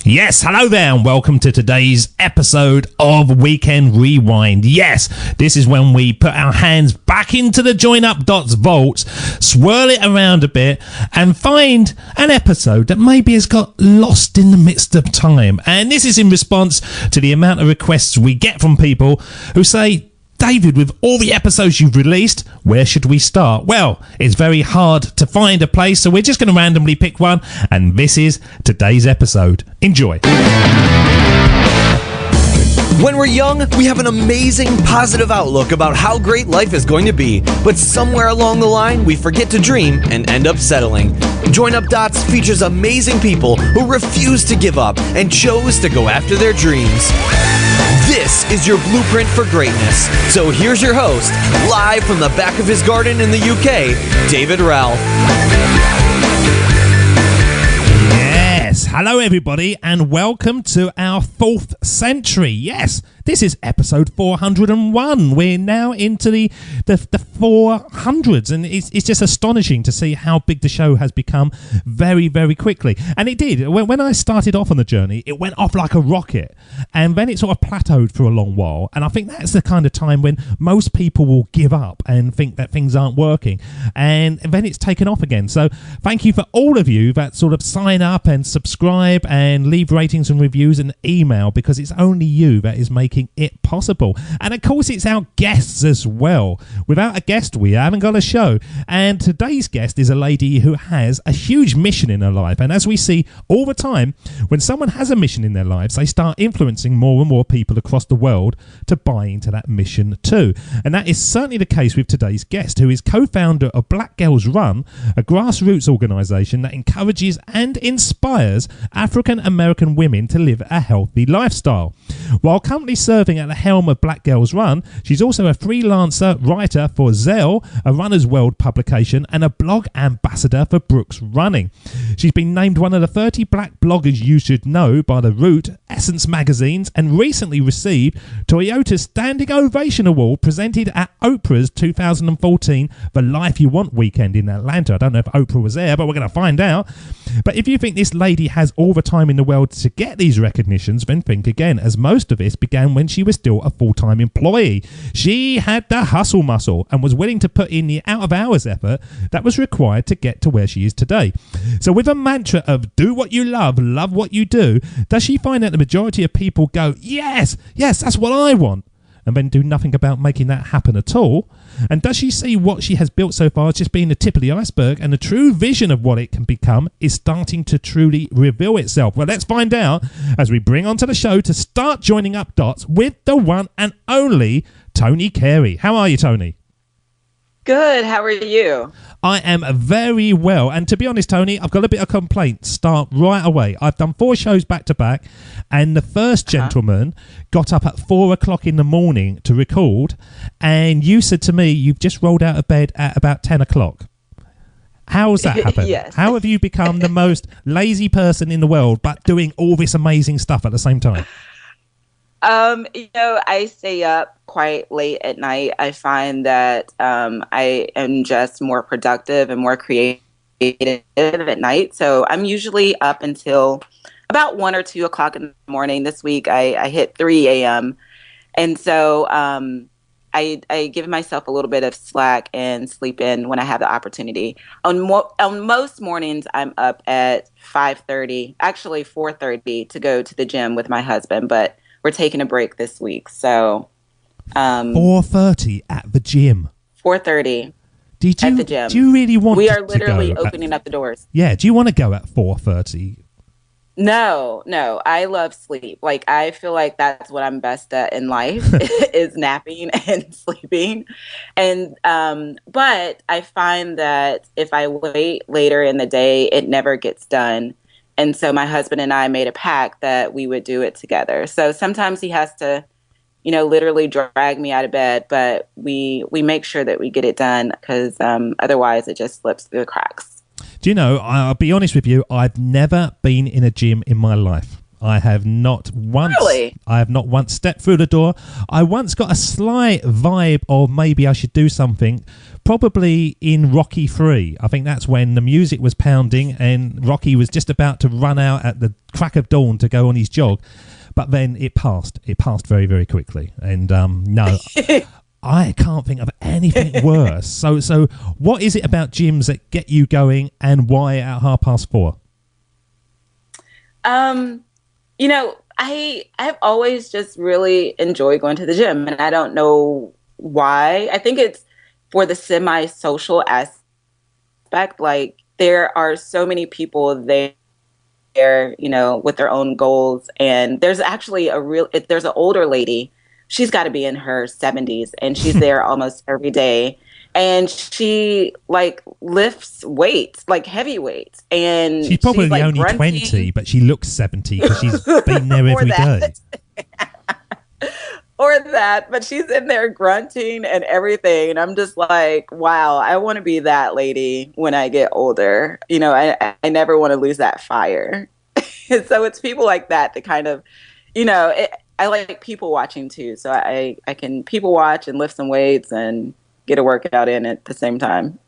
Yes, hello there and welcome to today's episode of Weekend Rewind. Yes, this is when we put our hands back into the Join Up Dots vaults, swirl it around a bit and find an episode that maybe has got lost in the midst of time. And this is in response to the amount of requests we get from people who say, David, with all the episodes you've released, where should we start? Well, it's very hard to find a place, so we're just going to randomly pick one, and this is today's episode. Enjoy. When we're young, we have an amazing, positive outlook about how great life is going to be, but somewhere along the line, we forget to dream and end up settling. Join Up Dots features amazing people who refuse to give up and chose to go after their dreams. This is your blueprint for greatness. So here's your host, live from the back of his garden in the UK, David Ralph. Yes, hello everybody and welcome to our 4th century. Yes, this is episode 401. We're now into the 400s, and it's just astonishing to see how big the show has become very, very quickly. And it did. When I started off on the journey, it went off like a rocket, and then it sort of plateaued for a long while. And I think that's the kind of time when most people will give up and think that things aren't working, and then it's taken off again. So thank you for all of you that sort of sign up and subscribe and leave ratings and reviews and email, because it's only you that is making it possible. And of course it's our guests as well. Without a guest we haven't got a show, and today's guest is a lady who has a huge mission in her life, and as we see all the time, when someone has a mission in their lives, they start influencing more and more people across the world to buy into that mission too. And that is certainly the case with today's guest, who is co-founder of Black Girls Run, a grassroots organisation that encourages and inspires African American women to live a healthy lifestyle. While currently serving at the helm of Black Girls Run, she's also a freelancer writer for Zelle, a runner's world publication, and a blog ambassador for Brooks Running. She's been named one of the 30 black bloggers you should know by The Root, Essence magazines, and recently received Toyota's Standing Ovation Award presented at Oprah's 2014 The Life You Want weekend in Atlanta. I don't know if Oprah was there, but we're going to find out. But if you think this lady has all the time in the world to get these recognitions, then think again, as most of this began when she was still a full-time employee. She had the hustle muscle and was willing to put in the out-of-hours effort that was required to get to where she is today. So with a mantra of do what you love what you do, does she find that the majority of people go, yes, that's what I want, and then do nothing about making that happen at all? And does she see what she has built so far as just being the tip of the iceberg, and the true vision of what it can become is starting to truly reveal itself? Well, let's find out as we bring onto the show to start joining up dots with the one and only Toni Carey. How are you, Toni? Good. How are you? I am very well. And to be honest, Toni, I've got a bit of complaint. Start right away. I've done 4 shows back to back, and the first gentleman got up at 4 o'clock in the morning to record, and you said to me you've just rolled out of bed at about 10 o'clock. How's that happen? Yes. How have you become the most lazy person in the world, but doing all this amazing stuff at the same time? I stay up quite late at night. I find that I am just more productive and more creative at night. So I'm usually up until about 1 or 2 o'clock in the morning. This week I hit 3 a.m. And so I give myself a little bit of slack and sleep in when I have the opportunity. On most mornings, I'm up at 5:30, actually 4:30, to go to the gym with my husband, but we're taking a break this week, so 4:30 at the gym. 4:30 at the gym. Do you really want? We are literally opening up the doors. Yeah. Do you want to go at 4:30? No. I love sleep. Like, I feel like that's what I'm best at in life is napping and sleeping. And but I find that if I wait later in the day, it never gets done. And so my husband and I made a pact that we would do it together. So sometimes he has to, literally drag me out of bed, but we make sure that we get it done, because otherwise it just slips through the cracks. Do you know, I'll be honest with you, I've never been in a gym in my life. I have not once. Really? I have not once stepped through the door. I once got a slight vibe of maybe I should do something. Probably in Rocky 3. I think that's when the music was pounding and Rocky was just about to run out at the crack of dawn to go on his jog. But then it passed. It passed very, very quickly. And no, I can't think of anything worse. So what is it about gyms that get you going, and why at 4:30? I've always just really enjoyed going to the gym, and I don't know why. I think it's for the semi-social aspect. Like, there are so many people there, with their own goals. And there's actually there's an older lady. She's got to be in her 70s, and she's there almost every day. And she lifts weights, like heavy weights. And she's probably like only grunting. 20, but she looks 70 because she's been there every day. Or that, but she's in there grunting and everything. And I'm just like, wow, I want to be that lady when I get older. I never want to lose that fire. So it's people like that kind of, I like people watching too. So I can people watch and lift some weights and get a workout in at the same time.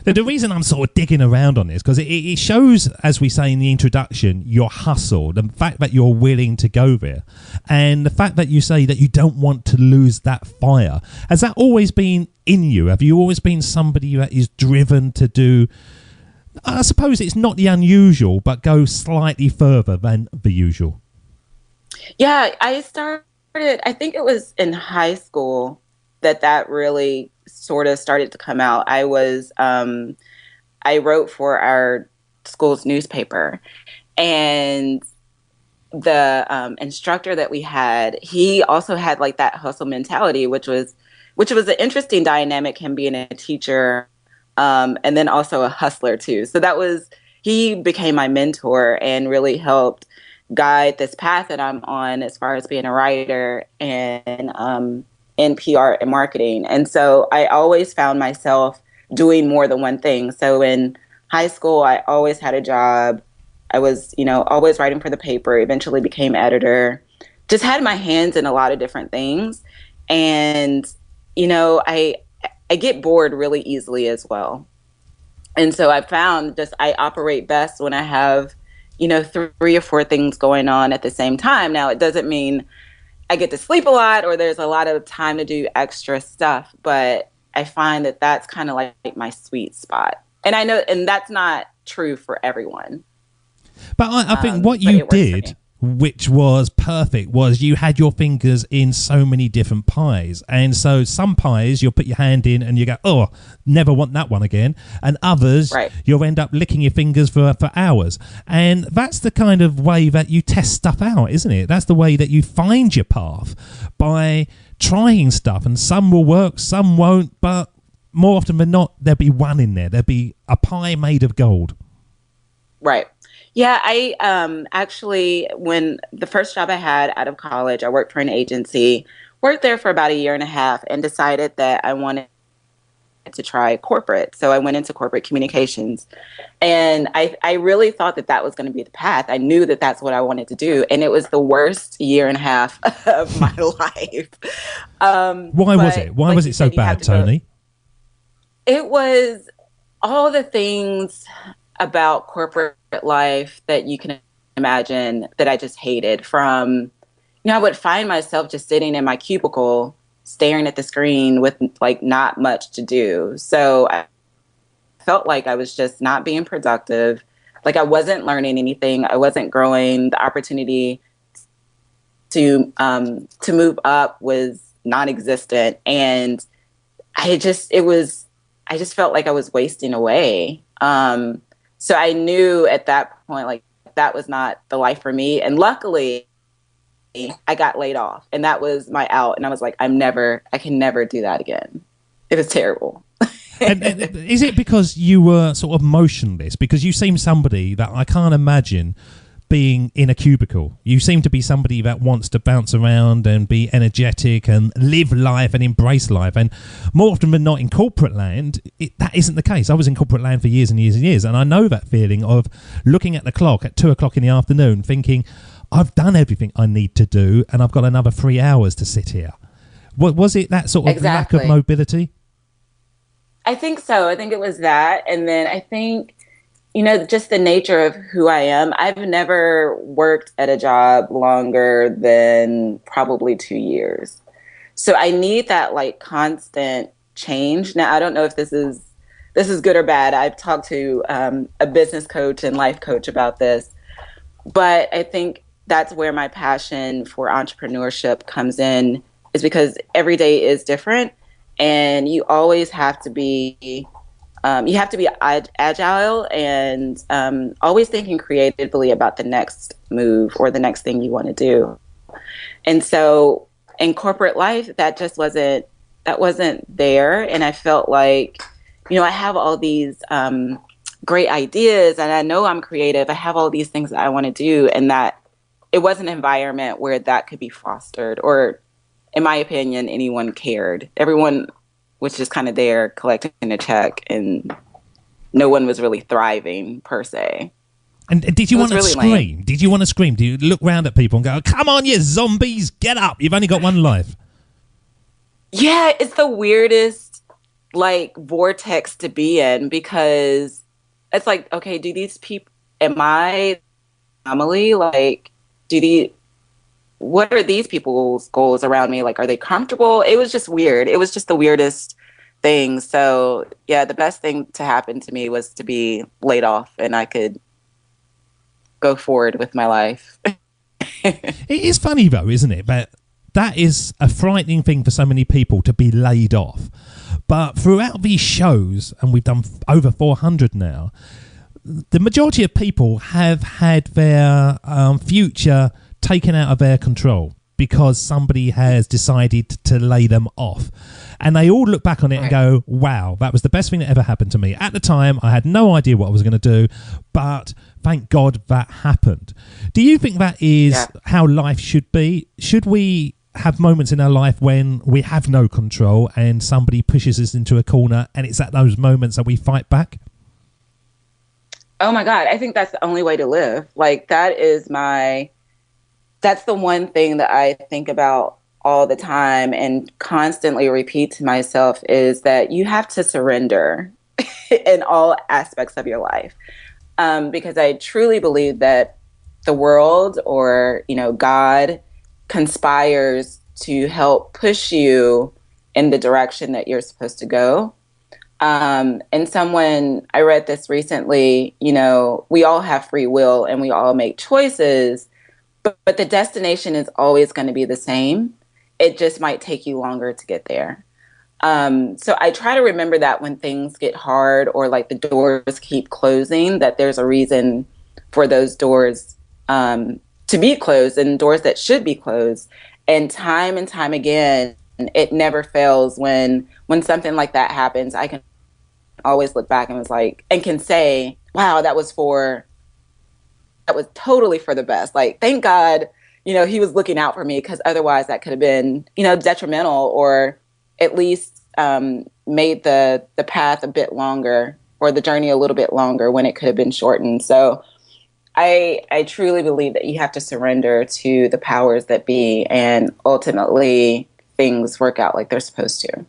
The reason I'm sort of digging around on this, because it shows, as we say in the introduction, your hustle, the fact that you're willing to go there, and the fact that you say that you don't want to lose that fire. Has that always been in you? Have you always been somebody that is driven to do, I suppose it's not the unusual, but go slightly further than the usual? Yeah, I think it was in high school that really sort of started to come out. I wrote for our school's newspaper, and the instructor that we had, he also had like that hustle mentality, which was an interesting dynamic, him being a teacher, and then also a hustler too. So he became my mentor and really helped guide this path that I'm on as far as being a writer and in PR and marketing. And so I always found myself doing more than one thing. So in high school, I always had a job. I was, always writing for the paper, eventually became editor, just had my hands in a lot of different things. And, I get bored really easily as well. And so I found I operate best when I have, 3 or 4 things going on at the same time. Now, it doesn't mean I get to sleep a lot or there's a lot of time to do extra stuff, but I find that that's kind of like my sweet spot. And I know, and that's not true for everyone. But I think what you did, which was perfect, was you had your fingers in so many different pies. And so some pies you'll put your hand in and you go, oh, never want that one again. And others, right, you'll end up licking your fingers for hours. And that's the kind of way that you test stuff out, isn't it? That's the way that you find your path, by trying stuff. And some will work, some won't. But more often than not, there'll be one in there. There'll be a pie made of gold. Right. Yeah, I actually, when the first job I had out of college, I worked for an agency, worked there for about 1.5 years, and decided that I wanted to try corporate. So I went into corporate communications, and I really thought that was going to be the path. I knew that that's what I wanted to do, and it was the worst 1.5 years of my life. Why was it? Why was it so bad, Toni? It was all the things about corporate life that you can imagine that I just hated. From, I would find myself just sitting in my cubicle, staring at the screen with like not much to do. So I felt like I was just not being productive. Like I wasn't learning anything. I wasn't growing. The opportunity to move up was non-existent. And I just felt like I was wasting away. So I knew at that point, like, that was not the life for me. And luckily, I got laid off, and that was my out. And I was like, I can never do that again. It was terrible. And is it because you were sort of motionless? Because you seem somebody that I can't imagine being in a cubicle. You seem to be somebody that wants to bounce around and be energetic and live life and embrace life. And more often than not in corporate land, that isn't the case. I was in corporate land for years and years and years, and I know that feeling of looking at the clock at 2:00 in the afternoon thinking, I've done everything I need to do and I've got another 3 hours to sit here. Was it that sort of lack of mobility? I think so. I think it was that. And then I think, just the nature of who I am. I've never worked at a job longer than probably 2 years. So I need that like constant change. Now, I don't know if this is good or bad. I've talked to a business coach and life coach about this, but I think that's where my passion for entrepreneurship comes in, is because every day is different, and you always have to be agile and always thinking creatively about the next move or the next thing you want to do. And so in corporate life, that wasn't there. And I felt like, I have all these great ideas and I know I'm creative. I have all these things that I want to do, and that it was an environment where that could be fostered, or in my opinion, anyone cared. Everyone was just kind of there collecting a check, and no one was really thriving per se. And did you want to scream? Lame. Did you want to scream? Do you look around at people and go, come on, you zombies, get up. You've only got one life. Yeah, it's the weirdest like vortex to be in, because it's like, okay, do these people, am I anomaly? Like, what are these people's goals around me? Like, are they comfortable? It was just weird. It was just the weirdest thing. So yeah, the best thing to happen to me was to be laid off and I could go forward with my life. It is funny though, isn't it? But that is a frightening thing for so many people, to be laid off. But throughout these shows, and we've done over 400 now, the majority of people have had their future taken out of their control because somebody has decided to lay them off. And they all look back on it and go, wow, that was the best thing that ever happened to me. At the time, I had no idea what I was going to do, but thank God that happened. Do you think that is how life should be? Should we have moments in our life when we have no control and somebody pushes us into a corner, and it's at those moments that we fight back? Oh my God, I think that's the only way to live. Like, that's the one thing that I think about all the time and constantly repeat to myself, is that you have to surrender in all aspects of your life. Because I truly believe that the world, or, God, conspires to help push you in the direction that you're supposed to go. And I read this recently, we all have free will and we all make choices, but the destination is always going to be the same. It just might take you longer to get there. So I try to remember that when things get hard, or like the doors keep closing, that there's a reason for those doors to be closed, and doors that should be closed. And time again, it never fails when something like that happens. I can always look back and can say, wow, that was totally for the best. Like, thank God, he was looking out for me, because otherwise that could have been, detrimental, or at least made the path a bit longer, or the journey a little bit longer when it could have been shortened. So I truly believe that you have to surrender to the powers that be, and ultimately things work out like they're supposed to.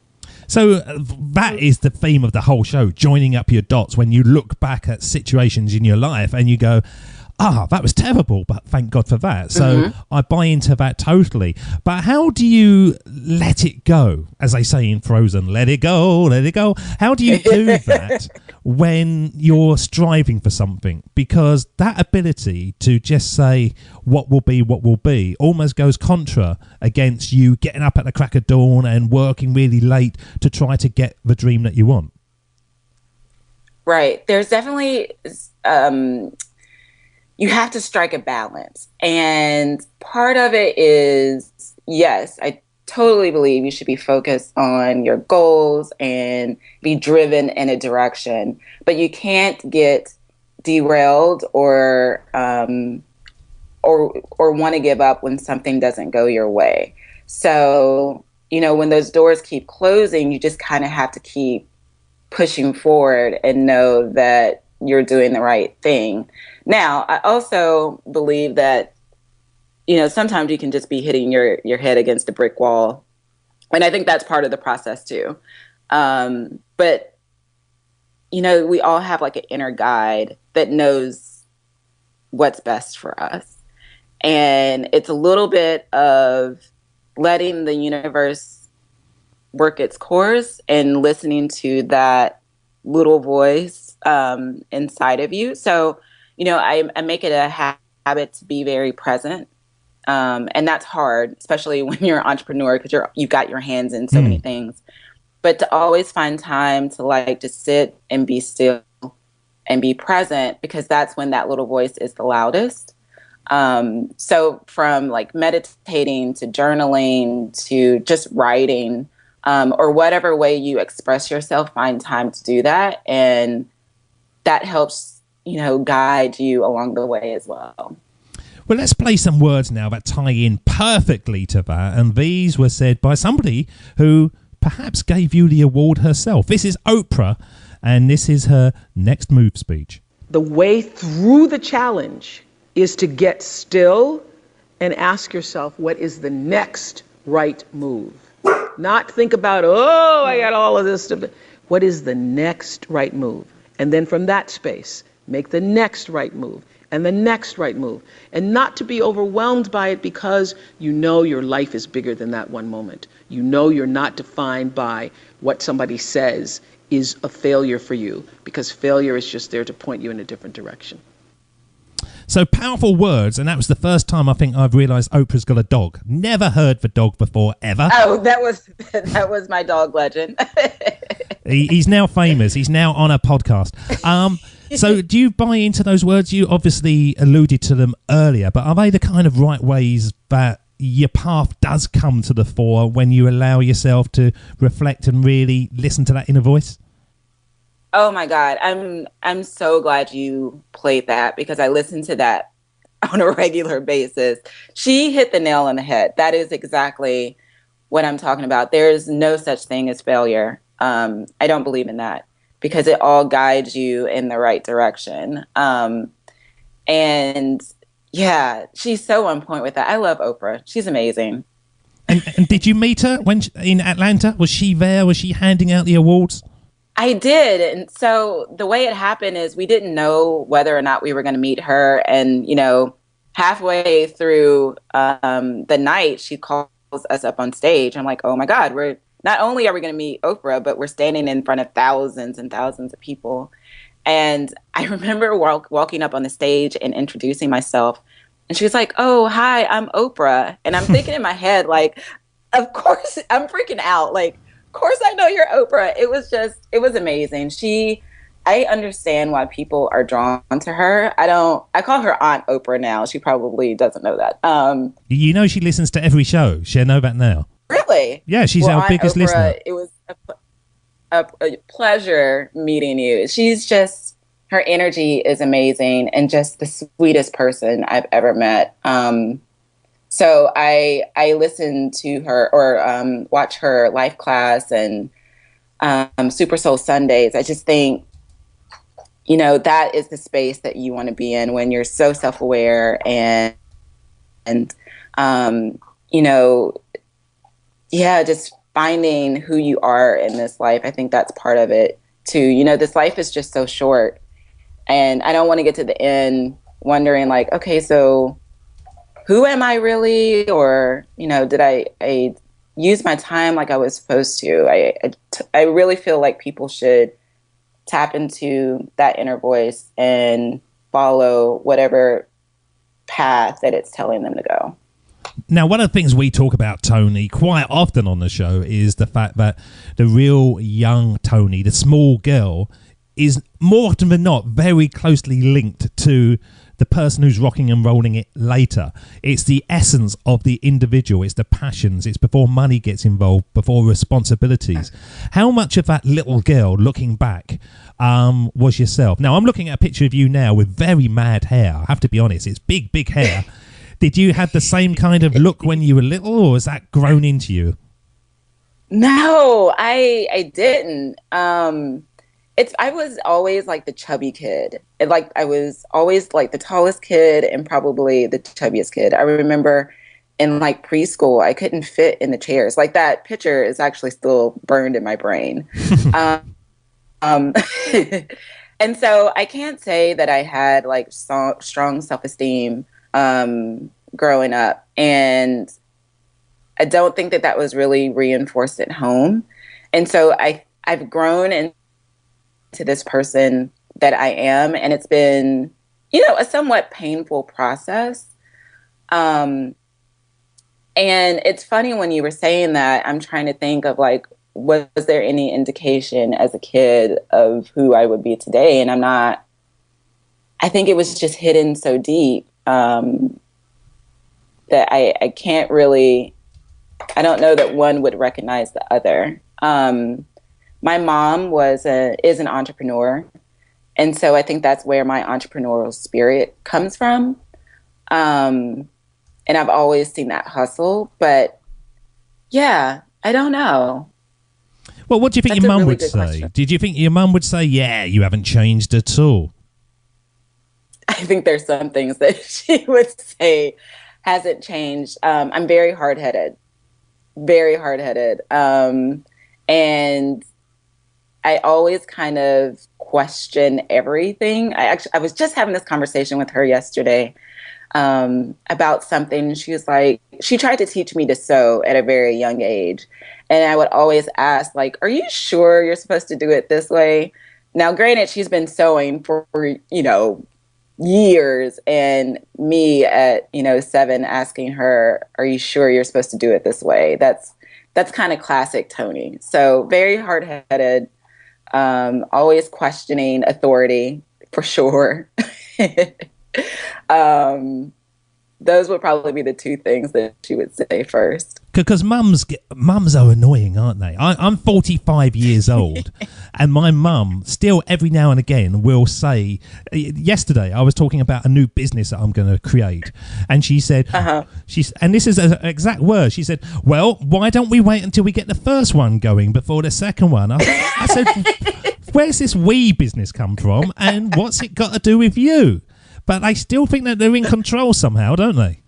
So that is the theme of the whole show, joining up your dots when you look back at situations in your life and you go, that was terrible, but thank God for that. So I buy into that totally. But how do you let it go? As they say in Frozen, let it go, let it go. How do you do that when you're striving for something? Because that ability to just say what will be almost goes contra against you getting up at the crack of dawn and working really late to try to get the dream that you want. Right. There's definitely... you have to strike a balance. And part of it is, yes, I totally believe you should be focused on your goals and be driven in a direction, but you can't get derailed or want to give up when something doesn't go your way. So, when those doors keep closing, you just kind of have to keep pushing forward and know that you're doing the right thing. Now, I also believe that sometimes you can just be hitting your head against a brick wall. And I think that's part of the process too. But, we all have like an inner guide that knows what's best for us. And it's a little bit of letting the universe work its course and listening to that little voice inside of you. So, I make it a habit to be very present. And that's hard, especially when you're an entrepreneur, because you've got your hands in so many things. But to always find time to sit and be still and be present, because that's when that little voice is the loudest. So from like meditating to journaling to just writing, or whatever way you express yourself, find time to do that. And that helps, guide you along the way as well. Well, let's play some words now that tie in perfectly to that. And these were said by somebody who perhaps gave you the award herself. This is Oprah, and this is her next move speech. The way through the challenge is to get still and ask yourself, what is the next right move? Not think about, I got all of this stuff. What is the next right move? And then from that space, make the next right move and the next right move. And not to be overwhelmed by it, because your life is bigger than that one moment. You're not defined by what somebody says is a failure for you, because failure is just there to point you in a different direction. So powerful words, and that was the first time I think I've realised Oprah's got a dog. Never heard the dog before, ever. Oh, that was my dog Legend. He's now famous. He's now on a podcast. So do you buy into those words? You obviously alluded to them earlier, but are they the kind of right ways that your path does come to the fore when you allow yourself to reflect and really listen to that inner voice? Oh my God. I'm so glad you played that, because I listen to that on a regular basis. She hit the nail on the head. That is exactly what I'm talking about. There's no such thing as failure. I don't believe in that, because it all guides you in the right direction. And yeah, she's so on point with that. I love Oprah. She's amazing. And did you meet her in Atlanta? Was she there? Was she handing out the awards? I did. And so the way it happened is we didn't know whether or not we were going to meet her. And, halfway through the night, she calls us up on stage. I'm like, oh my God, not only are we going to meet Oprah, but we're standing in front of thousands and thousands of people. And I remember walking up on the stage and introducing myself. And she was like, oh, hi, I'm Oprah. And I'm thinking in my head, like, of course, I'm freaking out. Like, of course I know you're Oprah. It was amazing. I understand why people are drawn to her. I call her Aunt Oprah now. She probably doesn't know that. She listens to every show. She'll know that now. Really? Yeah, she's our Aunt biggest Oprah, listener. It was a pleasure meeting you. Her energy is amazing and just the sweetest person I've ever met. So I listen to her or watch her life class and Super Soul Sundays. I just think, that is the space that you want to be in when you're so self-aware and just finding who you are in this life. I think that's part of it too. This life is just so short, and I don't want to get to the end wondering like, okay, so who am I really? Or, did I use my time like I was supposed to? I really feel like people should tap into that inner voice and follow whatever path that it's telling them to go. Now, one of the things we talk about, Toni, quite often on the show is the fact that the real young Toni, the small girl, is more often than not very closely linked to the person who's rocking and rolling it later. It's the essence of the individual. It's the passions. It's before money gets involved, before responsibilities. How much of that little girl, looking back, was yourself? Now, I'm looking at a picture of you now with very mad hair. I have to be honest. It's big, big hair. Did you have the same kind of look when you were little, or has that grown into you? No, I didn't. I was always like the chubby kid. I was always like the tallest kid and probably the chubbiest kid. I remember in like preschool, I couldn't fit in the chairs. Like that picture is actually still burned in my brain. Um, and so I can't say that I had like strong self-esteem growing up. And I don't think that that was really reinforced at home. And so I've grown into this person that I am. And it's been, a somewhat painful process. And it's funny when you were saying that, I'm trying to think of like, was there any indication as a kid of who I would be today? And I think it was just hidden so deep that I can't really, I don't know that one would recognize the other. My mom is an entrepreneur. And so I think that's where my entrepreneurial spirit comes from. And I've always seen that hustle, but yeah, I don't know. Well, what do you think your mum would say? Question. Did you think your mum would say, yeah, you haven't changed at all? I think there's some things that she would say hasn't changed. I'm very hard-headed. And I always kind of question everything. I was just having this conversation with her yesterday about something. She was like, she tried to teach me to sew at a very young age. And I would always ask, like, are you sure you're supposed to do it this way? Now, granted, she's been sewing for years, and me at, 7 asking her, are you sure you're supposed to do it this way? That's kind of classic Toni. So very hard-headed, always questioning authority for sure. Those would probably be the two things that she would say first. Because mums are annoying, aren't they? I'm 45 years old, and my mum still every now and again will say. Yesterday, I was talking about a new business that I'm going to create, and she said, and this is an exact word. She said, "Well, why don't we wait until we get the first one going before the second one?" I said, "Where's this we business come from, and what's it got to do with you?" But they still think that they're in control somehow, don't they?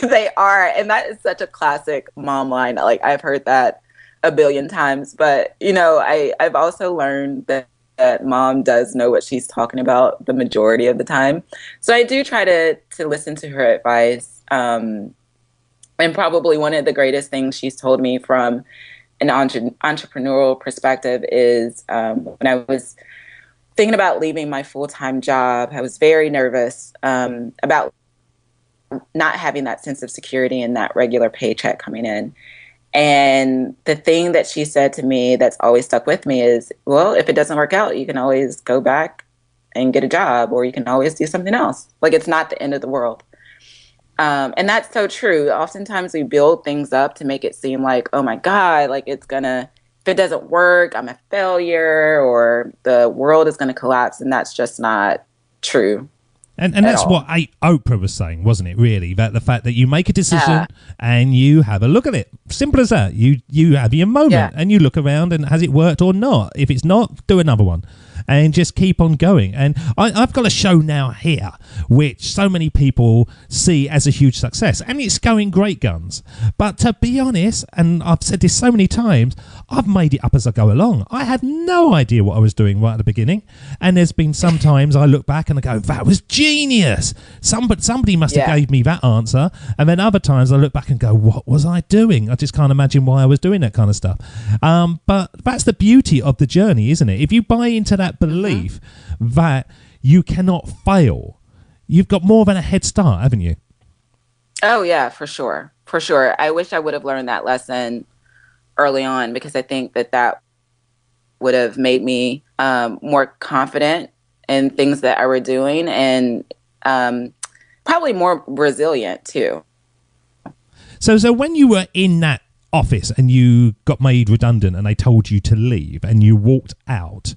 They are. And that is such a classic mom line. Like, I've heard that a billion times. But, I've also learned that mom does know what she's talking about the majority of the time. So I do try to listen to her advice. And probably one of the greatest things she's told me from an entrepreneurial perspective is when I was thinking about leaving my full-time job, I was very nervous about not having that sense of security and that regular paycheck coming in. And the thing that she said to me that's always stuck with me is, well, if it doesn't work out, you can always go back and get a job, or you can always do something else. Like, it's not the end of the world. And that's so true. Oftentimes we build things up to make it seem like, oh my God, like if it doesn't work, I'm a failure, or the world is going to collapse. And that's just not true. And that's what Oprah was saying, wasn't it, really? That the fact that you make a decision and you have a look at it. Simple as that. You have your moment and you look around and has it worked or not? If it's not, do another one. And just keep on going. And I've got a show now here which so many people see as a huge success, and it's going great guns. But to be honest, and I've said this so many times, I've made it up as I go along. I had no idea what I was doing right at the beginning, and there's been some times I look back and I go, that was genius. Somebody must have gave me that answer. And then other times I look back and go, what was I doing? I just can't imagine why I was doing that kind of stuff. But that's the beauty of the journey, isn't it? If you buy into that belief that you cannot fail, you've got more than a head start, haven't you? Oh yeah, for sure. I wish I would have learned that lesson early on, because I think that would have made me more confident in things that I were doing, and probably more resilient too. So when you were in that office and you got made redundant and they told you to leave and you walked out,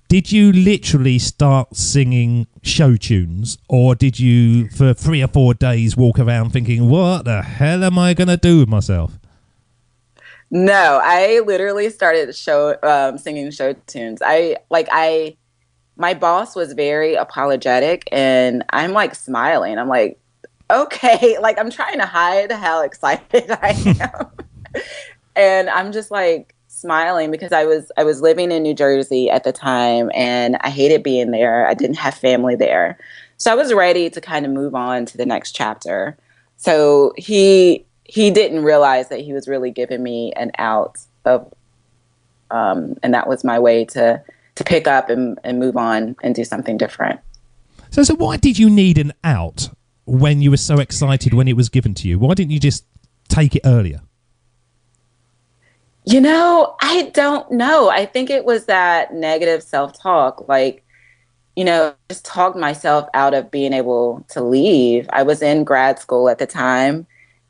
did you literally start singing show tunes, or did you for 3 or 4 days walk around thinking, what the hell am I going to do with myself? No, I literally started singing show tunes. My boss was very apologetic, and I'm like smiling. I'm like, okay, like I'm trying to hide how excited I am. And I'm just like smiling because I was living in New Jersey at the time, and I hated being there. I didn't have family there. So I was ready to kind of move on to the next chapter. So he didn't realize that he was really giving me an out of and that was my way to pick up and move on and do something different. So why did you need an out when you were so excited when it was given to you? Why didn't you just take it earlier? You know, I don't know. I think it was that negative self-talk, like, you know, just talked myself out of being able to leave. I was in grad school at the time,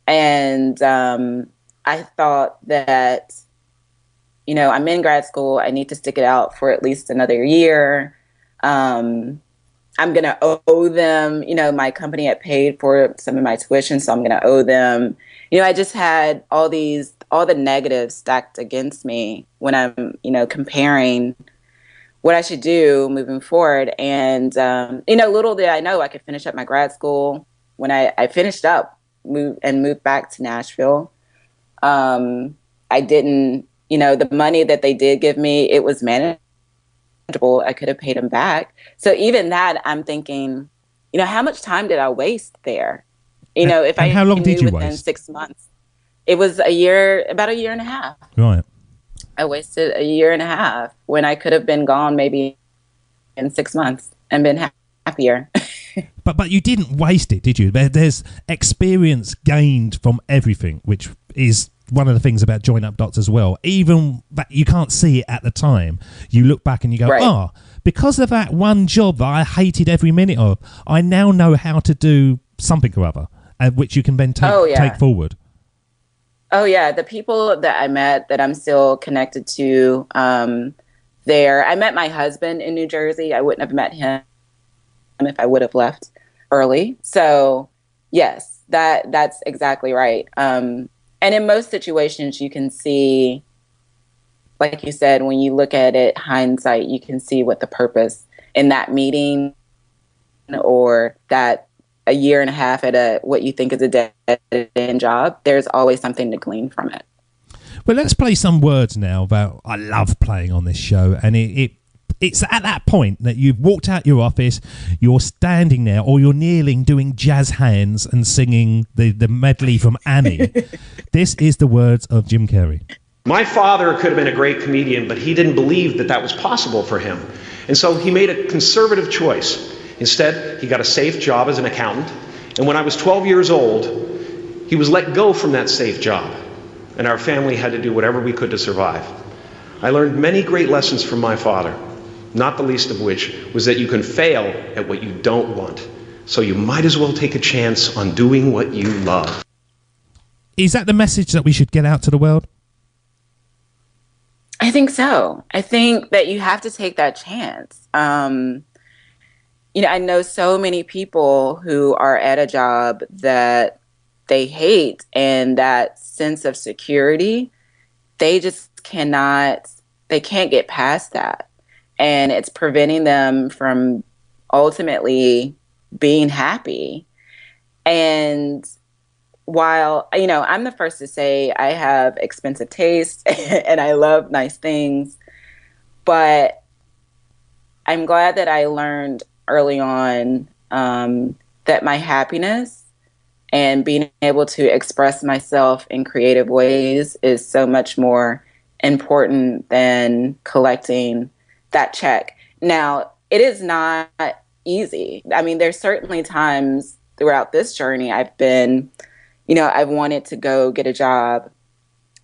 and I thought that, you know, I'm in grad school. I need to stick it out for at least another year. I'm going to owe them, you know, my company had paid for some of my tuition, so I'm going to owe them. You know, I just had all the negatives stacked against me when I'm, you know, comparing what I should do moving forward. And, you know, little did I know I could finish up my grad school. When I finished up, moved back to Nashville. I didn't, you know, the money that they did give me, it was manageable. I could have paid them back. So even that, I'm thinking, you know, how much time did I waste there? You know, if and I how long did you within waste? 6 months, it was about a year and a half. Right. I wasted a year and a half when I could have been gone maybe in 6 months and been happier. But you didn't waste it, did you? There's experience gained from everything, which is one of the things about join up dots as well. Even that you can't see it at the time, you look back and you go, right. Because of that one job that I hated every minute of, I now know how to do something or other, which you can then take forward. Oh, yeah. The people that I met that I'm still connected to there, I met my husband in New Jersey. I wouldn't have met him if I would have left early. So, yes, that's exactly right. And in most situations, you can see, like you said, when you look at it, hindsight, you can see what the purpose in that meeting or that a year and a half at what you think is a dead-end job, there's always something to glean from it. Well, let's play some words now that I love playing on this show. And it's at that point that you've walked out your office, you're standing there or you're kneeling doing jazz hands and singing the medley from Annie. This is the words of Jim Carey. My father could have been a great comedian, but he didn't believe that was possible for him. And so he made a conservative choice. Instead, he got a safe job as an accountant. And when I was 12 years old, he was let go from that safe job. And our family had to do whatever we could to survive. I learned many great lessons from my father, not the least of which was that you can fail at what you don't want. So you might as well take a chance on doing what you love. Is that the message that we should get out to the world? I think so. I think that you have to take that chance. You know, I know so many people who are at a job that they hate, and that sense of security, they can't get past that. And it's preventing them from ultimately being happy. And while, you know, I'm the first to say I have expensive taste and I love nice things, but I'm glad that I learned early on that my happiness and being able to express myself in creative ways is so much more important than collecting that check. Now, it is not easy. I mean, there's certainly times throughout this journey I've been, you know, I've wanted to go get a job.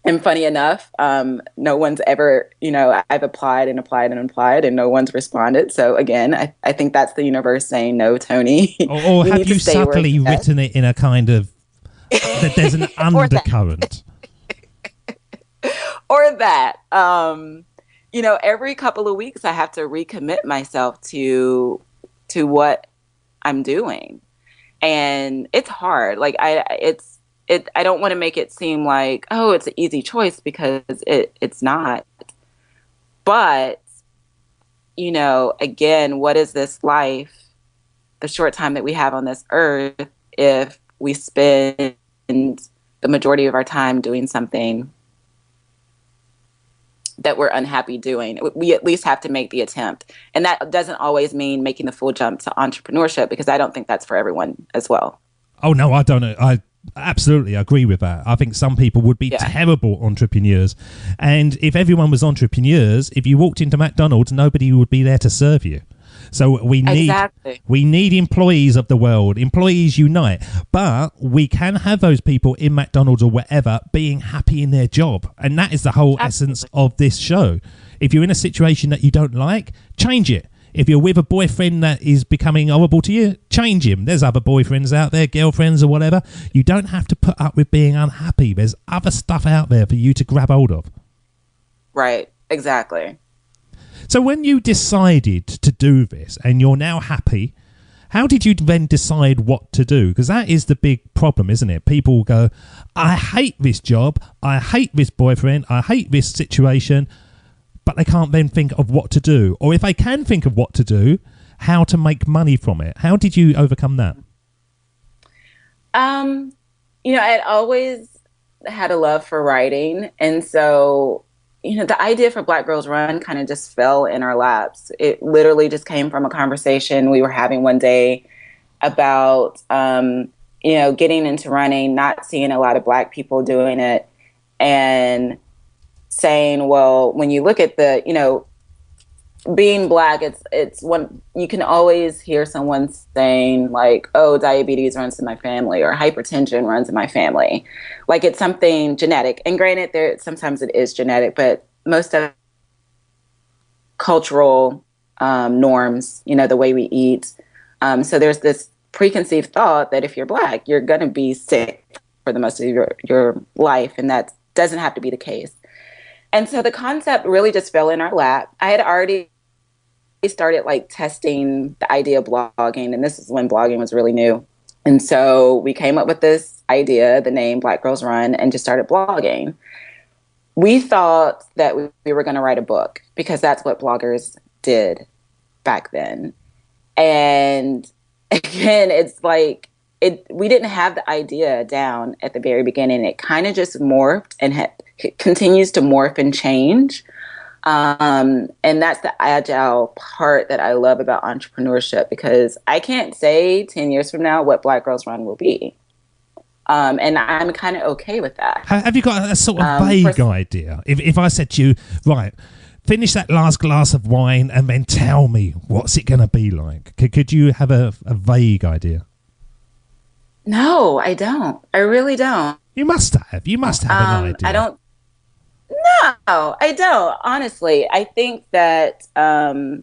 And funny enough, no one's ever, you know, I've applied and applied and applied and no one's responded. So again, I think that's the universe saying, no, Tony. Or have you subtly written it in a kind of, that there's an undercurrent? Or that. You know, every couple of weeks I have to recommit myself to what I'm doing. And it's hard. Like I don't want to make it seem like, oh, it's an easy choice, because it's not. But, you know, again, what is this life, the short time that we have on this earth, if we spend the majority of our time doing something that we're unhappy doing? We at least have to make the attempt. And that doesn't always mean making the full jump to entrepreneurship, because I don't think that's for everyone as well. Oh, no, I don't know. I absolutely agree with that. I think some people would be terrible entrepreneurs. And if everyone was entrepreneurs, if you walked into McDonald's, nobody would be there to serve you. So we need employees of the world. Employees unite. But we can have those people in McDonald's or wherever being happy in their job. And that is the whole essence of this show. If you're in a situation that you don't like, change it. If you're with a boyfriend that is becoming horrible to you, change him. There's other boyfriends out there, girlfriends or whatever. You don't have to put up with being unhappy. There's other stuff out there for you to grab hold of. Right, exactly. So when you decided to do this and you're now happy, how did you then decide what to do? Because that is the big problem, isn't it? People go, I hate this job, I hate this boyfriend, I hate this situation, but they can't then think of what to do. Or if they can think of what to do, how to make money from it. How did you overcome that? You know, I'd always had a love for writing. And so, you know, the idea for Black Girls Run kind of just fell in our laps. It literally just came from a conversation we were having one day about, you know, getting into running, not seeing a lot of Black people doing it, and saying, well, when you look at the, you know, being Black, it's one, you can always hear someone saying like, oh, diabetes runs in my family, or hypertension runs in my family. Like, it's something genetic. And granted, sometimes it is genetic, but most of cultural norms, you know, the way we eat. So there's this preconceived thought that if you're Black, you're going to be sick for the most of your life. And that doesn't have to be the case. And so the concept really just fell in our lap. I had already started like testing the idea of blogging, and this is when blogging was really new. And so we came up with this idea, the name Black Girls Run, and just started blogging. We thought that we were going to write a book, because that's what bloggers did back then. And again, it's like, we didn't have the idea down at the very beginning. It kind of just morphed and continues to morph and change. And that's the agile part that I love about entrepreneurship, because I can't say 10 years from now what Black Girls Run will be. And I'm kind of okay with that. Have you got a sort of vague idea? If I said to you, right, finish that last glass of wine and then tell me what's it going to be like, could you have a vague idea? No, I don't. I really don't. You must have. You must have an idea. I don't. No, I don't. Honestly, I think that I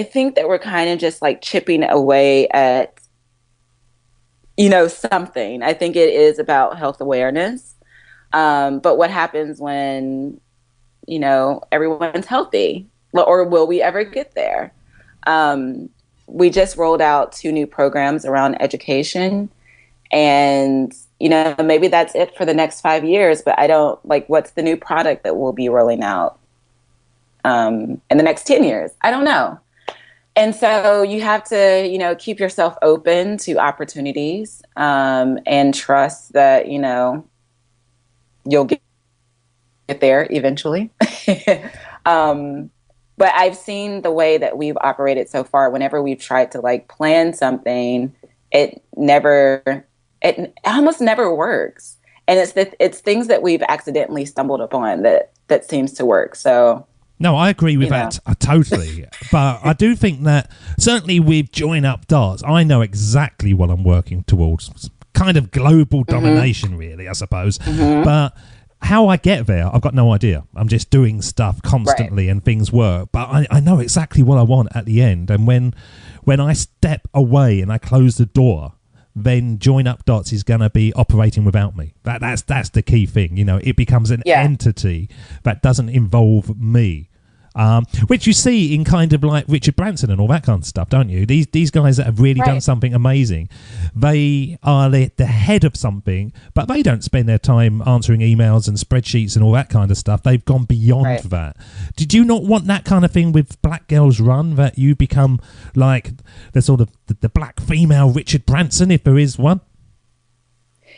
think that we're kind of just like chipping away at, you know, something. I think it is about health awareness. But what happens when, you know, everyone's healthy, or will we ever get there? We just rolled out 2 new programs around education, and, you know, maybe that's it for the next 5 years, but I don't like, what's the new product that we'll be rolling out in the next 10 years? I don't know. And so you have to, you know, keep yourself open to opportunities, and trust that, you know, you'll get there eventually. But I've seen the way that we've operated so far. Whenever we've tried to like plan something, it almost never works. And it's things that we've accidentally stumbled upon that seems to work. So no, I agree with that totally. But I do think that certainly with Join Up Dots, I know exactly what I'm working towards. Kind of global domination, really, I suppose. But how I get there, I've got no idea. I'm just doing stuff constantly, and things work. But I know exactly what I want at the end. And when I step away and I close the door, then Join Up Dots is going to be operating without me. That's the key thing. You know, it becomes an entity that doesn't involve me. which you see in kind of like Richard Branson and all that kind of stuff, don't you? These guys that have really done something amazing, they are the head of something, but they don't spend their time answering emails and spreadsheets and all that kind of stuff. They've gone beyond that. Did you not want that kind of thing with Black Girls Run, that you become like the sort of the black female Richard Branson, if there is one?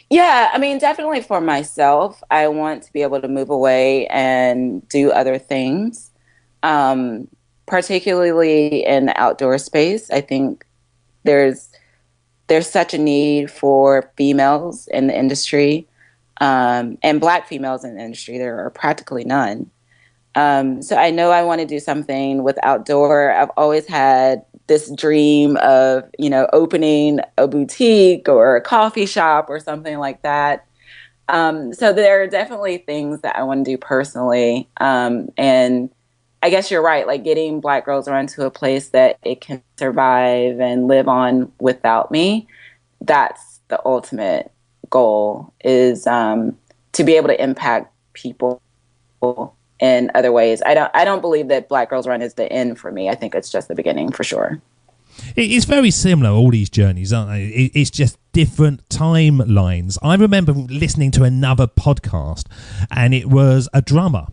Yeah, I mean, definitely for myself, I want to be able to move away and do other things. Particularly in the outdoor space. I think there's such a need for females in the industry, and Black females in the industry. There are practically none. So I know I want to do something with outdoor. I've always had this dream of, opening a boutique or a coffee shop or something like that. So there are definitely things that I want to do personally. And I guess you're right, like getting Black Girls Run to a place that it can survive and live on without me. That's the ultimate goal, is to be able to impact people in other ways. I don't believe that Black Girls Run is the end for me. I think it's just the beginning for sure. It's very similar, all these journeys, aren't they? It's just different timelines. I remember listening to another podcast, and it was a drummer.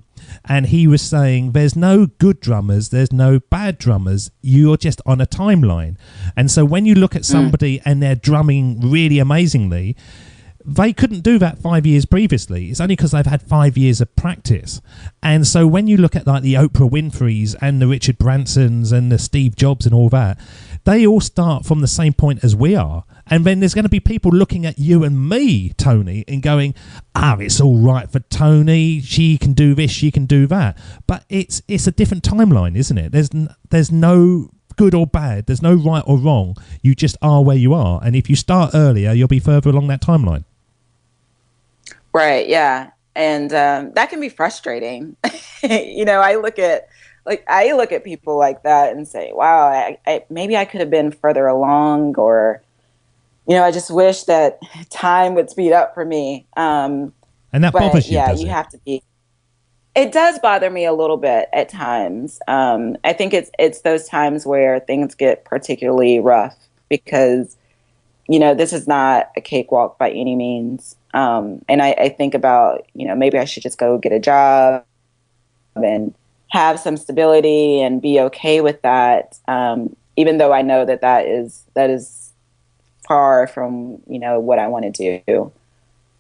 And he was saying there's no good drummers, there's no bad drummers, you're just on a timeline. And so when you look at somebody and they're drumming really amazingly, they couldn't do that 5 years previously. It's only because they've had 5 years of practice. And so when you look at like the Oprah Winfreys and the Richard Bransons and the Steve Jobs and all that, they all start from the same point as we are. And then there's going to be people looking at you and me, Toni, and going, it's all right for Toni. She can do this, she can do that. But it's a different timeline, isn't it? There's no good or bad. There's no right or wrong. You just are where you are. And if you start earlier, you'll be further along that timeline. Right, yeah. And that can be frustrating. I look at people like that and say, wow, I maybe I could have been further along, or I just wish that time would speed up for me. And that bothers you, yeah, you have to be. It does bother me a little bit at times. I think it's those times where things get particularly rough because, this is not a cakewalk by any means. And I think about, maybe I should just go get a job and have some stability and be okay with that. Even though I know that is far from, what I want to do.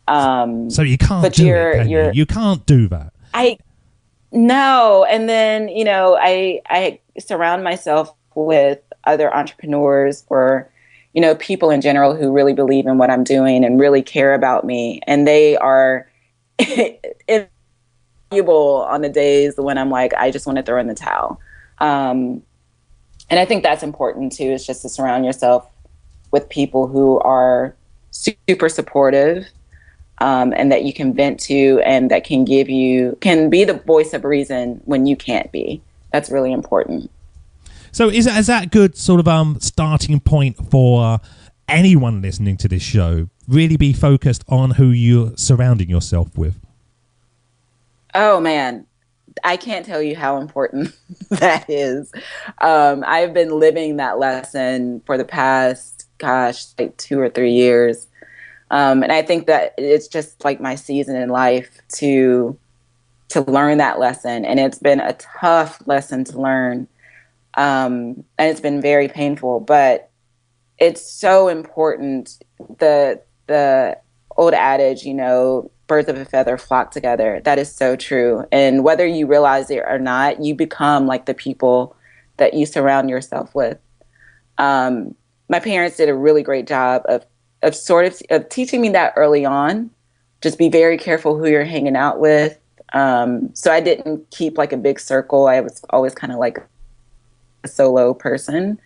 So you can't do it, can you? You can't do that. No. And then, I surround myself with other entrepreneurs or, people in general who really believe in what I'm doing and really care about me. And they are invaluable on the days when I'm like, I just want to throw in the towel. And I think that's important too, is just to surround yourself with people who are super supportive, and that you can vent to, and that can be the voice of reason when you can't be. That's really important. So is that a good sort of starting point for anyone listening to this show? Really be focused on who you're surrounding yourself with. Oh man, I can't tell you how important that is. I've been living that lesson for the past, like 2 or 3 years. And I think that it's just like my season in life to learn that lesson. And it's been a tough lesson to learn. And it's been very painful, but it's so important. The old adage, birds of a feather flock together. That is so true. And whether you realize it or not, you become like the people that you surround yourself with. My parents did a really great job of teaching me that early on. Just be very careful who you're hanging out with. So I didn't keep like a big circle. I was always kind of like a solo person.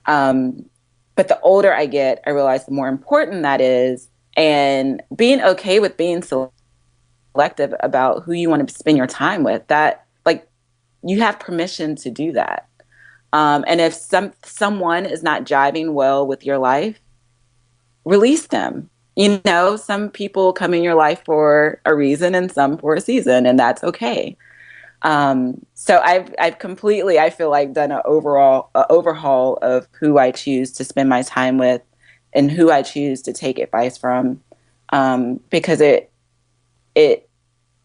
But the older I get, I realize the more important that is, and being okay with being selective about who you want to spend your time with. That, like, you have permission to do that. And if someone is not jiving well with your life, release them. Some people come in your life for a reason and some for a season, and that's okay. So I've completely, I feel like, done an overhaul of who I choose to spend my time with and who I choose to take advice from, because it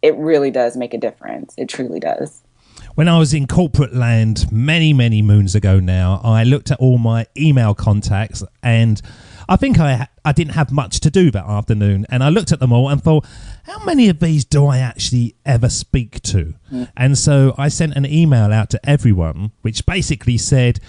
really does make a difference. It truly does. When I was in corporate land many, many moons ago now, I looked at all my email contacts, and I think I didn't have much to do that afternoon. And I looked at them all and thought, how many of these do I actually ever speak to? And so I sent an email out to everyone, which basically said,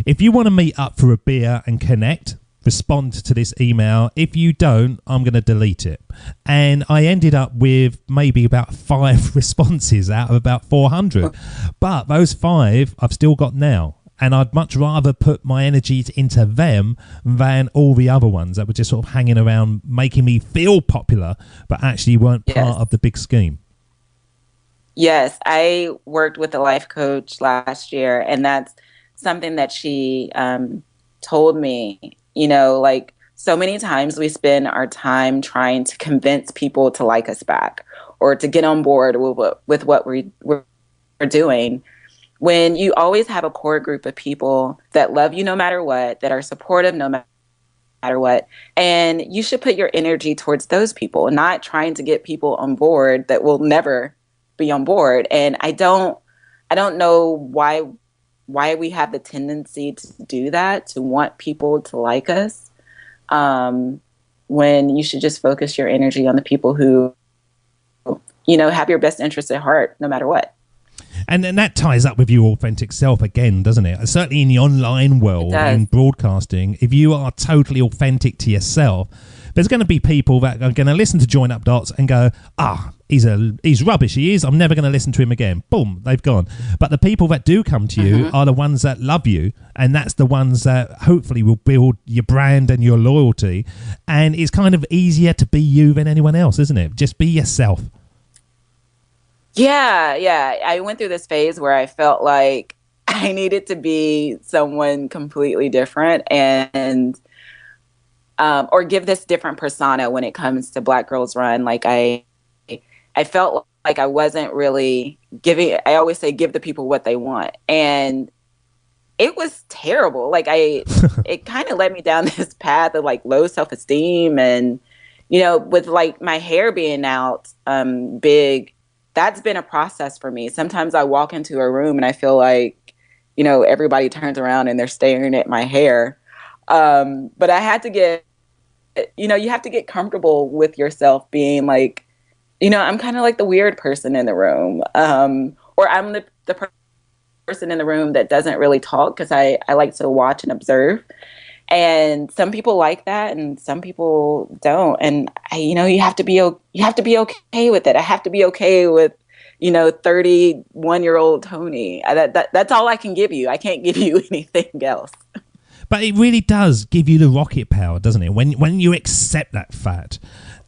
if you want to meet up for a beer and connect, respond to this email. If you don't, I'm going to delete it. And I ended up with maybe about 5 responses out of about 400. But those 5 I've still got now. And I'd much rather put my energies into them than all the other ones that were just sort of hanging around, making me feel popular, but actually weren't part of the big scheme. Yes, I worked with a life coach last year, and that's something that she told me. You know, like, so many times we spend our time trying to convince people to like us back or to get on board with what we're doing, when you always have a core group of people that love you no matter what, that are supportive no matter what. And you should put your energy towards those people, not trying to get people on board that will never be on board. And I don't know why we have the tendency to do that, to want people to like us, when you should just focus your energy on the people who, you know, have your best interests at heart, no matter what. And then that ties up with your authentic self again, doesn't it? Certainly in the online world, in broadcasting, if you are totally authentic to yourself, there's going to be people that are going to listen to Join Up Dots and go, he's rubbish, he is, I'm never going to listen to him again. Boom, they've gone. But the people that do come to you are the ones that love you, and that's the ones that hopefully will build your brand and your loyalty. And it's kind of easier to be you than anyone else, isn't it? Just be yourself. Yeah. I went through this phase where I felt like I needed to be someone completely different and or give this different persona when it comes to Black Girls Run. Like I felt like I wasn't really giving. I always say, give the people what they want, and it was terrible. Like it kind of led me down this path of like low self-esteem, and you know, with like my hair being out big. That's been a process for me. Sometimes I walk into a room and I feel like, you know, everybody turns around and they're staring at my hair. But I had to get, you know, you have to get comfortable with yourself being like, you know, I'm kind of like the weird person in the room. Or I'm the person in the room that doesn't really talk because I like to watch and observe. And some people like that, and some people don't. And you know, you have to be okay with it. I have to be okay with, you know, 31-year-old Toni. That's all I can give you. I can't give you anything else. But it really does give you the rocket power, doesn't it? When you accept that fact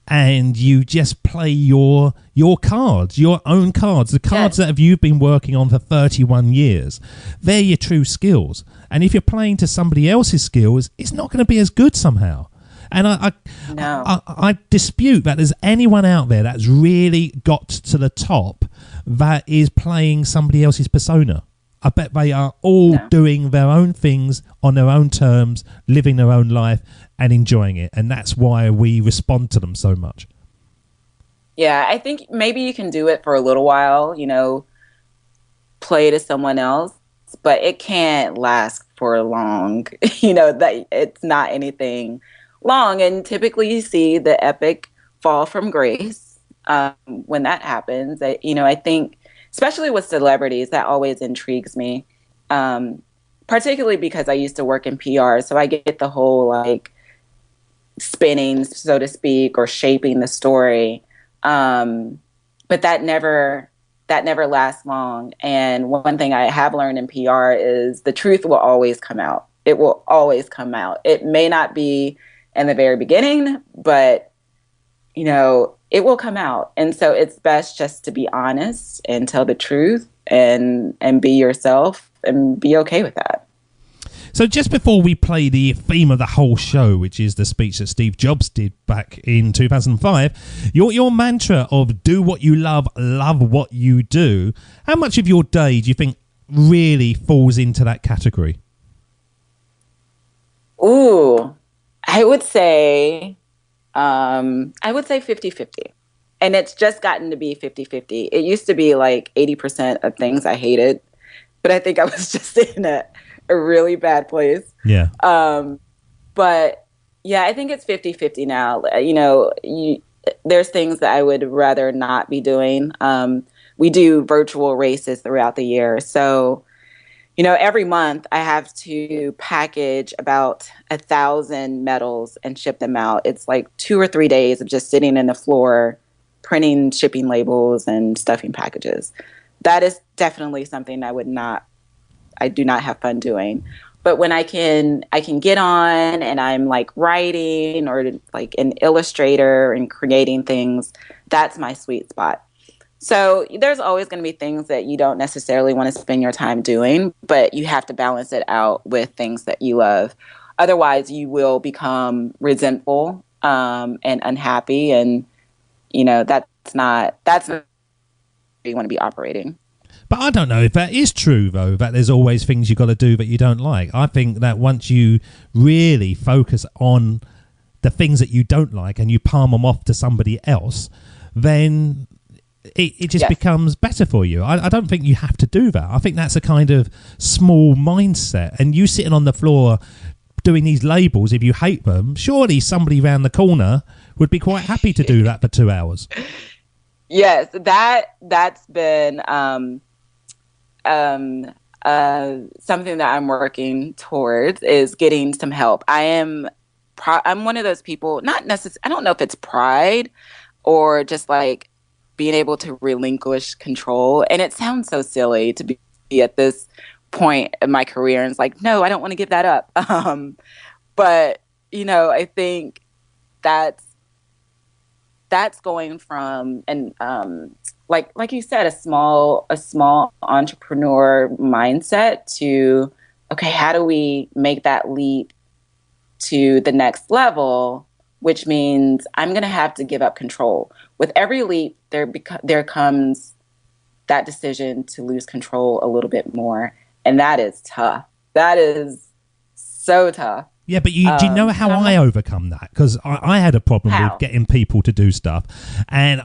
and you just play your cards, your own cards, the cards that you've been working on for 31 years. They're your true skills. And if you're playing to somebody else's skills, it's not going to be as good somehow. And I dispute that there's anyone out there that's really got to the top that is playing somebody else's persona. I bet they are all doing their own things on their own terms, living their own life and enjoying it. And that's why we respond to them so much. Yeah, I think maybe you can do it for a little while, you know, play to someone else, but it can't last for long. You know, that it's not anything long. And typically you see the epic fall from grace when that happens. You know, I think, especially with celebrities, that always intrigues me, particularly because I used to work in PR. So I get the whole like spinning, so to speak, or shaping the story. But that never lasts long. And one thing I have learned in PR is the truth will always come out. It will always come out. It may not be in the very beginning, but you know, it will come out. And so it's best just to be honest and tell the truth and be yourself and be okay with that. So just before we play the theme of the whole show, which is the speech that Steve Jobs did back in 2005, your mantra of do what you love what you do, how much of your day do you think really falls into that category? Ooh, I would say 50-50. And it's just gotten to be 50-50. It used to be like 80% of things I hated, but I think I was just in a really bad place. Yeah. But yeah, I think it's 50-50 now. You know, there's things that I would rather not be doing. We do virtual races throughout the year. So, you know, every month I have to package about 1,000 medals and ship them out. It's like 2 or 3 days of just sitting in the floor, printing shipping labels and stuffing packages. That is definitely something I do not have fun doing. But when I can get on and I'm like writing or like an illustrator and creating things, that's my sweet spot. So there's always going to be things that you don't necessarily want to spend your time doing, but you have to balance it out with things that you love. Otherwise, you will become resentful and unhappy, and you know that's not where you want to be operating. But I don't know if that is true, though, that there's always things you've got to do that you don't like. I think that once you really focus on the things that you don't like and you palm them off to somebody else, then it just becomes better for you. I don't think you have to do that. I think that's a kind of small mindset. And you sitting on the floor doing these labels, if you hate them, surely somebody around the corner would be quite happy to do that for 2 hours. Yes, that's been something that I'm working towards, is getting some help. I'm one of those people, not necessarily, I don't know if it's pride or just like being able to relinquish control. And it sounds so silly to be at this point in my career, and it's like, no, I don't want to give that up. But you know, I think that's going from, and like you said, a small entrepreneur mindset to, okay, how do we make that leap to the next level, which means I'm going to have to give up control. With every leap, there comes that decision to lose control a little bit more, and that is tough. That is so tough. Yeah, but do you know how I overcome that? Because I had a problem with getting people to do stuff. And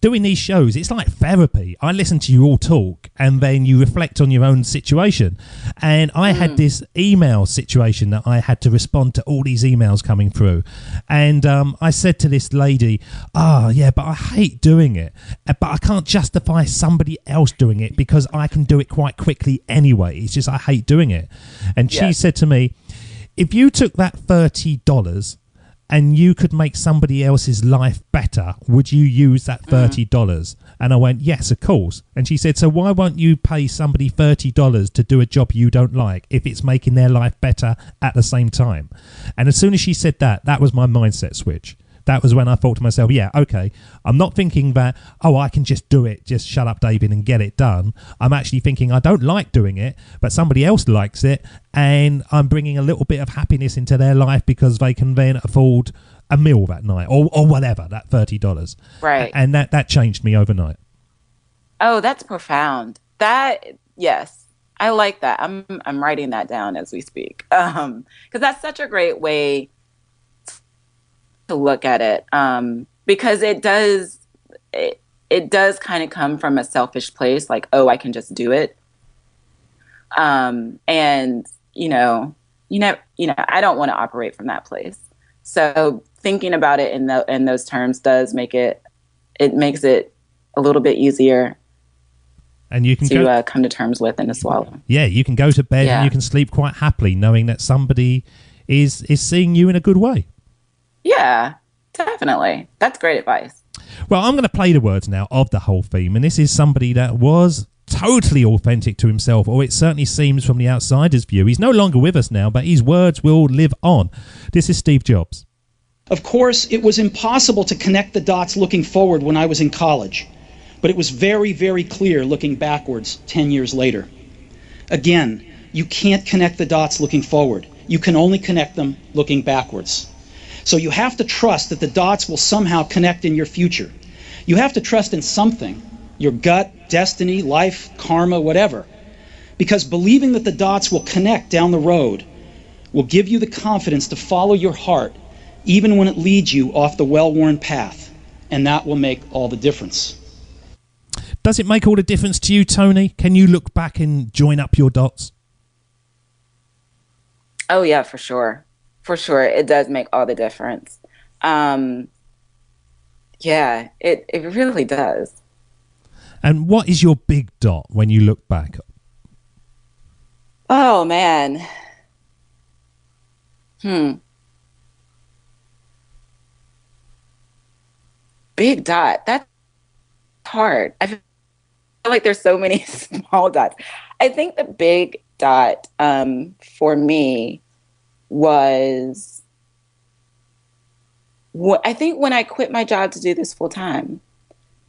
doing these shows, it's like therapy. I listen to you all talk, and then you reflect on your own situation. And I had this email situation that I had to respond to all these emails coming through. And I said to this lady, yeah, but I hate doing it. But I can't justify somebody else doing it because I can do it quite quickly anyway. It's just I hate doing it. And she said to me, if you took that $30 and you could make somebody else's life better, would you use that $30? And I went, yes, of course. And she said, so why won't you pay somebody $30 to do a job you don't like if it's making their life better at the same time? And as soon as she said that, that was my mindset switch. That was when I thought to myself, yeah, okay, I'm not thinking that, I can just do it, just shut up, David, and get it done. I'm actually thinking I don't like doing it, but somebody else likes it, and I'm bringing a little bit of happiness into their life because they can then afford a meal that night or whatever, that $30. Right. And that changed me overnight. Oh, that's profound. Yes, I like that. I'm writing that down as we speak, because that's such a great way to look at it, because it does kind of come from a selfish place, like, I can just do it, and you know, I don't want to operate from that place. So thinking about it in those terms does makes it a little bit easier, and you can come to terms with and to swallow. Yeah, you can go to bed and you can sleep quite happily knowing that somebody is seeing you in a good way. Yeah, definitely. That's great advice. Well, I'm going to play the words now of the whole theme, and this is somebody that was totally authentic to himself, or it certainly seems from the outsider's view. He's no longer with us now, but his words will live on. This is Steve Jobs. Of course, it was impossible to connect the dots looking forward when I was in college, but it was very, very clear looking backwards 10 years later. Again, you can't connect the dots looking forward. You can only connect them looking backwards. So you have to trust that the dots will somehow connect in your future. You have to trust in something, your gut, destiny, life, karma, whatever. Because believing that the dots will connect down the road will give you the confidence to follow your heart, even when it leads you off the well-worn path. And that will make all the difference. Does it make all the difference to you, Toni? Can you look back and join up your dots? Oh, yeah, for sure. For sure. It does make all the difference. Yeah, it really does. And what is your big dot when you look back? Oh, man. Big dot. That's hard. I feel like there's so many small dots. I think the big dot for me was I think when I quit my job to do this full time.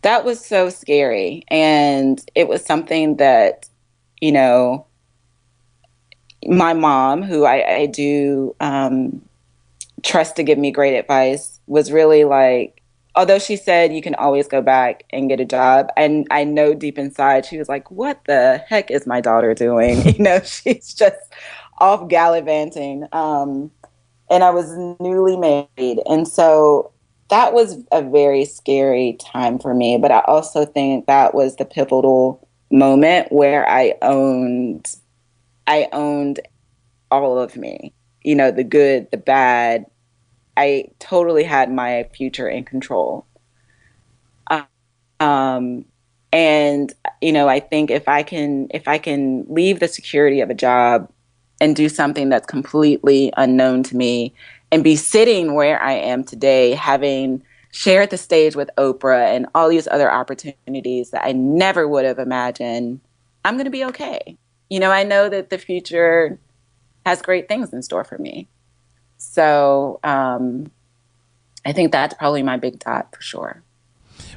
That was so scary. And it was something that, you know, my mom, who I do trust to give me great advice, was really like, although she said you can always go back and get a job, and I know deep inside she was like, what the heck is my daughter doing? You know, she's just off gallivanting. And I was newly married. And so that was a very scary time for me. But I also think that was the pivotal moment where I owned all of me, you know, the good, the bad. I totally had my future in control. And, you know, I think if I can leave the security of a job and do something that's completely unknown to me and be sitting where I am today, having shared the stage with Oprah and all these other opportunities that I never would have imagined, I'm going to be okay. You know, I know that the future has great things in store for me. So I think that's probably my big dot for sure.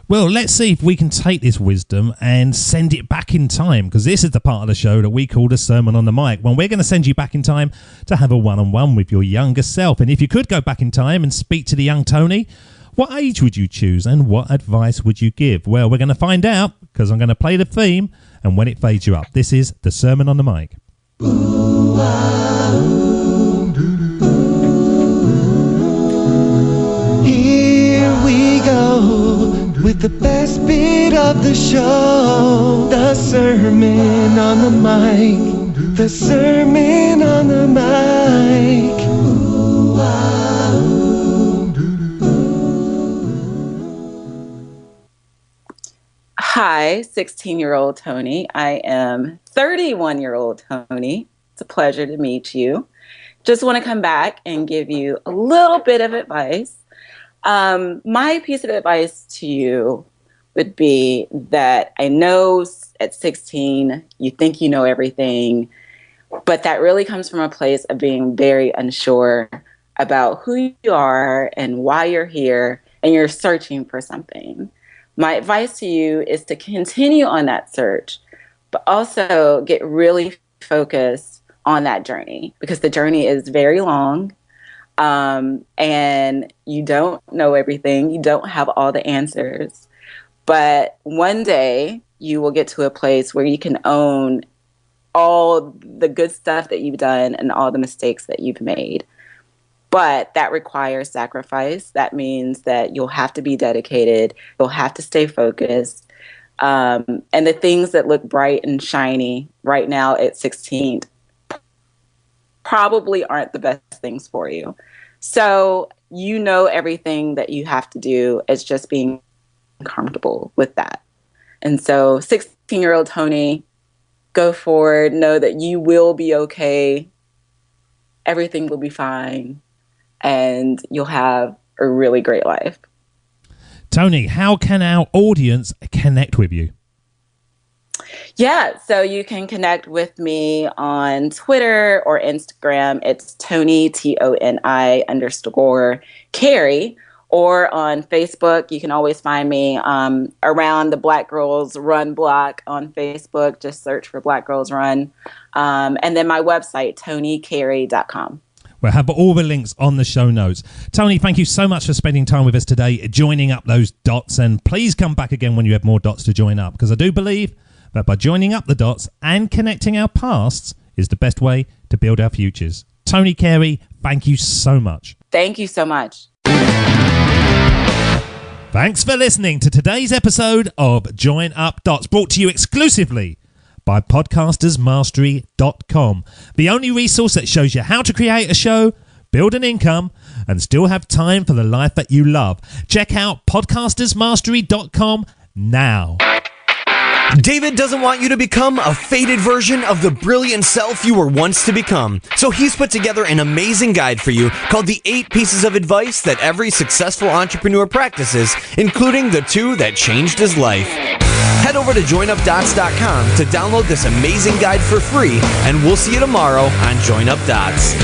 Well, let's see if we can take this wisdom and send it back in time, because this is the part of the show that we call the Sermon on the Mic, when we're going to send you back in time to have a one-on-one with your younger self. And if you could go back in time and speak to the young Toni, what age would you choose and what advice would you give? Well, we're going to find out, because I'm going to play the theme, and when it fades you up, this is the Sermon on the Mic. Here we go with the best bit of the show, the Sermon on the Mic, the Sermon on the Mic. Hi, 16-year-old Toni. I am 31-year-old Toni. It's a pleasure to meet you. Just want to come back and give you a little bit of advice. My piece of advice to you would be that I know at 16 you think you know everything, but that really comes from a place of being very unsure about who you are and why you're here, and you're searching for something. My advice to you is to continue on that search, but also get really focused on that journey, because the journey is very long. And you don't know everything. You don't have all the answers. But one day you will get to a place where you can own all the good stuff that you've done and all the mistakes that you've made. But that requires sacrifice. That means that you'll have to be dedicated. You'll have to stay focused. And the things that look bright and shiny right now at 16 probably aren't the best things for you. So you know everything that you have to do is just being comfortable with that. And so 16-year-old Toni, go forward, know that you will be okay. Everything will be fine. And you'll have a really great life. Toni, how can our audience connect with you? Yeah, so you can connect with me on Twitter or Instagram. It's Toni, Toni _Carey. or on Facebook. You can always find me around the Black Girls Run block on Facebook. Just search for Black Girls Run. And then my website, tonicarey.com. We'll have all the links on the show notes. Toni, thank you so much for spending time with us today, joining up those dots. And please come back again when you have more dots to join up, because I do believe that by joining up the dots and connecting our pasts is the best way to build our futures. Toni Carey, thank you so much. Thank you so much. Thanks for listening to today's episode of Join Up Dots, brought to you exclusively by podcastersmastery.com, the only resource that shows you how to create a show, build an income, and still have time for the life that you love. Check out podcastersmastery.com now. David doesn't want you to become a faded version of the brilliant self you were once to become. So he's put together an amazing guide for you called the 8 Pieces of Advice that every successful entrepreneur practices, including the 2 that changed his life. Head over to joinupdots.com to download this amazing guide for free, and we'll see you tomorrow on Join Up Dots.